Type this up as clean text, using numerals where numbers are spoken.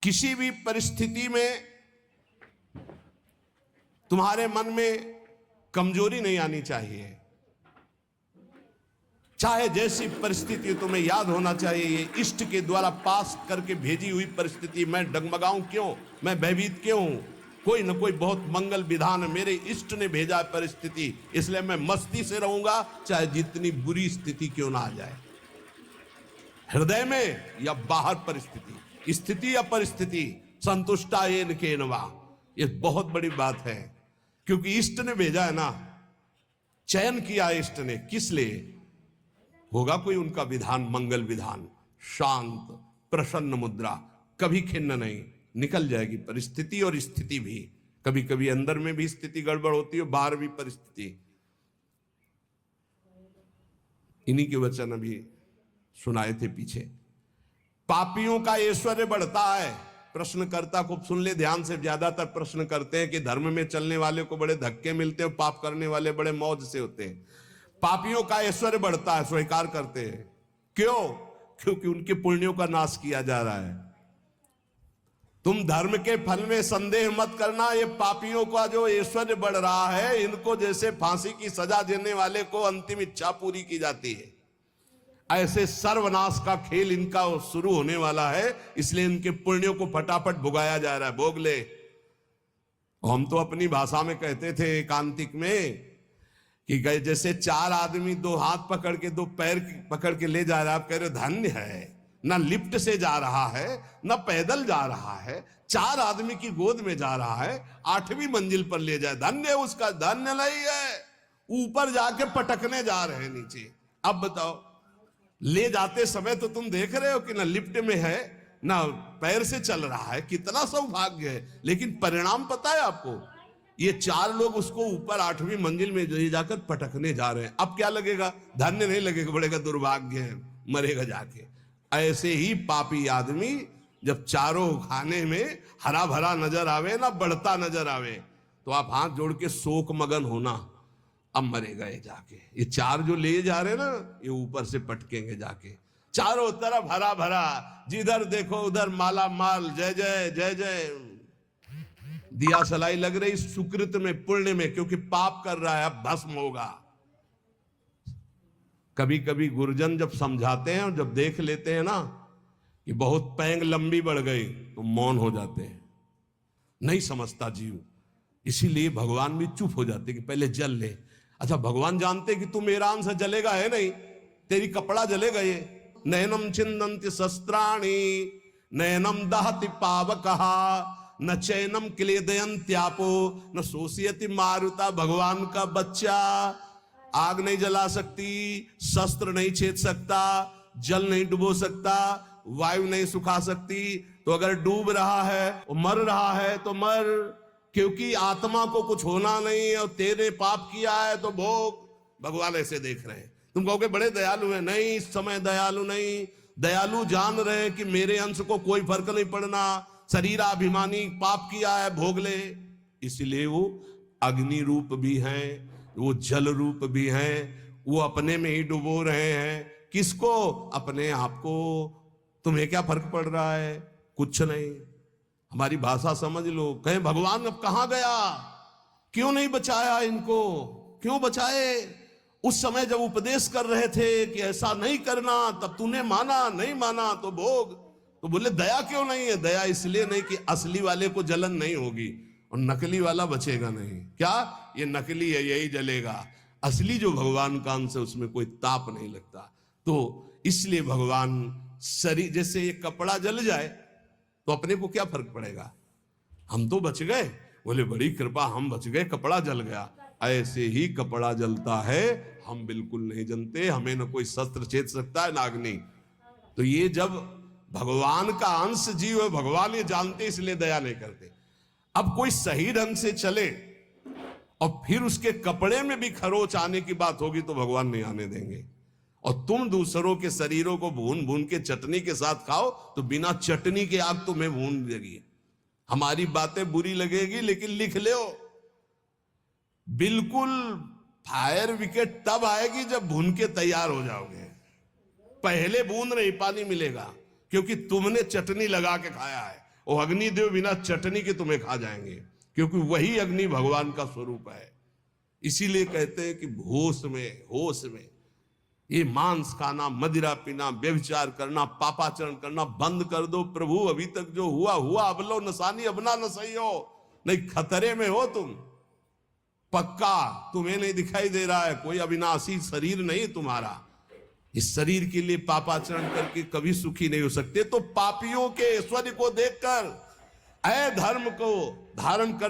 किसी भी परिस्थिति में तुम्हारे मन में कमजोरी नहीं आनी चाहिए। चाहे जैसी परिस्थिति तुम्हें याद होना चाहिए, ये इष्ट के द्वारा पास करके भेजी हुई परिस्थिति, मैं डगमगाऊं क्यों, मैं भयभीत क्यों हूं? कोई न कोई बहुत मंगल विधान मेरे इष्ट ने भेजा है परिस्थिति, इसलिए मैं मस्ती से रहूंगा, चाहे जितनी बुरी स्थिति क्यों ना आ जाए। हृदय में या बाहर परिस्थिति, स्थिति या परिस्थिति, संतुष्टा येन केनवा, ये बहुत बड़ी बात है। क्योंकि इष्ट ने भेजा है ना, चयन किया इष्ट ने, किस लिए? होगा कोई उनका विधान, मंगल विधान, शांत प्रसन्न मुद्रा, कभी खिन्न नहीं, निकल जाएगी परिस्थिति और स्थिति भी। कभी कभी अंदर में भी स्थिति गड़बड़ होती है, बाहर भी परिस्थिति। इन्हीं के वचन अभी सुनाए थे पीछे। पापियों का ऐश्वर्य बढ़ता है। प्रश्नकर्ता को सुन ले ध्यान से, ज्यादातर प्रश्न करते हैं कि धर्म में चलने वाले को बड़े धक्के मिलते हैं, पाप करने वाले बड़े मौज से होते हैं। पापियों का ऐश्वर्य बढ़ता है, स्वीकार करते हैं। क्यों? क्योंकि उनके पुण्यों का नाश किया जा रहा है। तुम धर्म के फल में संदेह मत करना, ये पापियों का जो ऐश्वर्य बढ़ रहा है, इनको जैसे फांसी की सजा देने वाले को अंतिम इच्छा पूरी की जाती है, ऐसे सर्वनाश का खेल इनका शुरू होने वाला है। इसलिए इनके पुण्यों को फटाफट भुगाया जा रहा है, भोग ले। हम तो अपनी भाषा में कहते थे एकांतिक में कि जैसे चार आदमी दो हाथ पकड़ के दो पैर पकड़ के ले जा रहा है, आप कह रहे हो धन्य है, ना लिफ्ट से जा रहा है, ना पैदल जा रहा है, चार आदमी की गोद में जा रहा है, 8वीं मंजिल पर ले जाए, धन्य है उसका। धन्य नहीं है, ऊपर जाके पटकने जा रहे हैं नीचे। अब बताओ, ले जाते समय तो तुम देख रहे हो कि ना लिफ्ट में है ना पैर से चल रहा है, कितना सौभाग्य है। लेकिन परिणाम पता है आपको? ये चार लोग उसको ऊपर 8वीं मंजिल में ले जाकर पटकने जा रहे हैं। अब क्या लगेगा? धन्य नहीं लगेगा, बड़ेगा दुर्भाग्य है, मरेगा जाके। ऐसे ही पापी आदमी जब चारों खाने में हरा भरा नजर आवे ना बढ़ता नजर आवे, तो आप हाथ जोड़ के शोक मगन होना, अब मरेगा ये जाके। ये चार जो ले जा रहे ना, ये ऊपर से पटकेंगे जाके। चारों तरफ हरा भरा, जिधर देखो उधर माला माल, जय जय जय जय, दिया सलाई लग रही सुकृत में, पुण्य में, क्योंकि पाप कर रहा है अब भस्म होगा। कभी कभी गुरुजन जब समझाते हैं और जब देख लेते हैं ना कि बहुत पैंग लंबी बढ़ गई, तो मौन हो जाते हैं, नहीं समझता जीव। इसीलिए भगवान भी चुप हो जाते कि पहले जल ले। अच्छा, भगवान जानते कि तू मेरा अंश जलेगा है नहीं, तेरी कपड़ा जलेगा ये। नयनम छिन्दन्ति शस्त्राणि नयनम दहति पावकः न चैनम क्लेदयन्त्यापो न शोषयति मारुता। भगवान का बच्चा आग नहीं जला सकती, शस्त्र नहीं छेद सकता, जल नहीं डुबो सकता, वायु नहीं सुखा सकती। तो अगर डूब रहा है, मर रहा है तो मर, क्योंकि आत्मा को कुछ होना नहीं, और तेरे पाप किया है तो भोग। भगवान ऐसे देख रहे हैं। तुम कहोगे बड़े दयालु हैं, नहीं, इस समय दयालु नहीं। दयालु जान रहे हैं कि मेरे अंश को कोई फर्क नहीं पड़ना, शरीराभिमानी पाप किया है, भोग ले। इसलिए वो अग्नि रूप भी हैं, वो जल रूप भी हैं, वो अपने में ही डुबो रहे हैं। किसको? अपने आप को। तुम्हें क्या फर्क पड़ रहा है? कुछ नहीं। हमारी भाषा समझ लो। कहें भगवान अब कहां गया, क्यों नहीं बचाया इनको, क्यों बचाए? उस समय जब उपदेश कर रहे थे कि ऐसा नहीं करना, तब तूने माना, नहीं माना तो भोग। तो बोले दया क्यों नहीं है? दया इसलिए नहीं कि असली वाले को जलन नहीं होगी और नकली वाला बचेगा नहीं। क्या? ये नकली है, यही जलेगा। असली जो भगवान का अंश है, उसमें कोई ताप नहीं लगता। तो इसलिए भगवान शरीर, जैसे ये कपड़ा जल जाए तो अपने को क्या फर्क पड़ेगा, हम तो बच गए। बोले बड़ी कृपा, हम बच गए, कपड़ा जल गया। ऐसे ही कपड़ा जलता है, हम बिल्कुल नहीं जनते, हमें न कोई शस्त्र छेद सकता है, ना अग्नि। तो ये जब भगवान का अंश जीव है, भगवान ये जानते, इसलिए दया नहीं करते। अब कोई सही ढंग से चले और फिर उसके कपड़े में भी खरोच आने की बात होगी तो भगवान नहीं आने देंगे। और तुम दूसरों के शरीरों को भून भून के चटनी के साथ खाओ, तो बिना चटनी के आग तुम्हें भून देगी। हमारी बातें बुरी लगेगी, लेकिन लिख लो, बिल्कुल फायर विकेट तब आएगी जब भून के तैयार हो जाओगे। पहले बूंद नहीं पानी मिलेगा, क्योंकि तुमने चटनी लगा के खाया है। वो अग्निदेव बिना चटनी के तुम्हें खा जाएंगे, क्योंकि वही अग्नि भगवान का स्वरूप है। इसीलिए कहते हैं कि होश में ये मांस खाना, मदिरा पीना, व्यभिचार करना, पापाचरण करना बंद कर दो। प्रभु अभी तक जो हुआ अब लो नसानी, अब ना सही हो, नहीं खतरे में हो तुम पक्का। तुम्हें नहीं दिखाई दे रहा है, कोई अविनाशी शरीर नहीं तुम्हारा। इस शरीर के लिए पापाचरण करके कभी सुखी नहीं हो सकते। तो पापियों के ऐश्वर्य को देखकर, अधर्म को धारण कर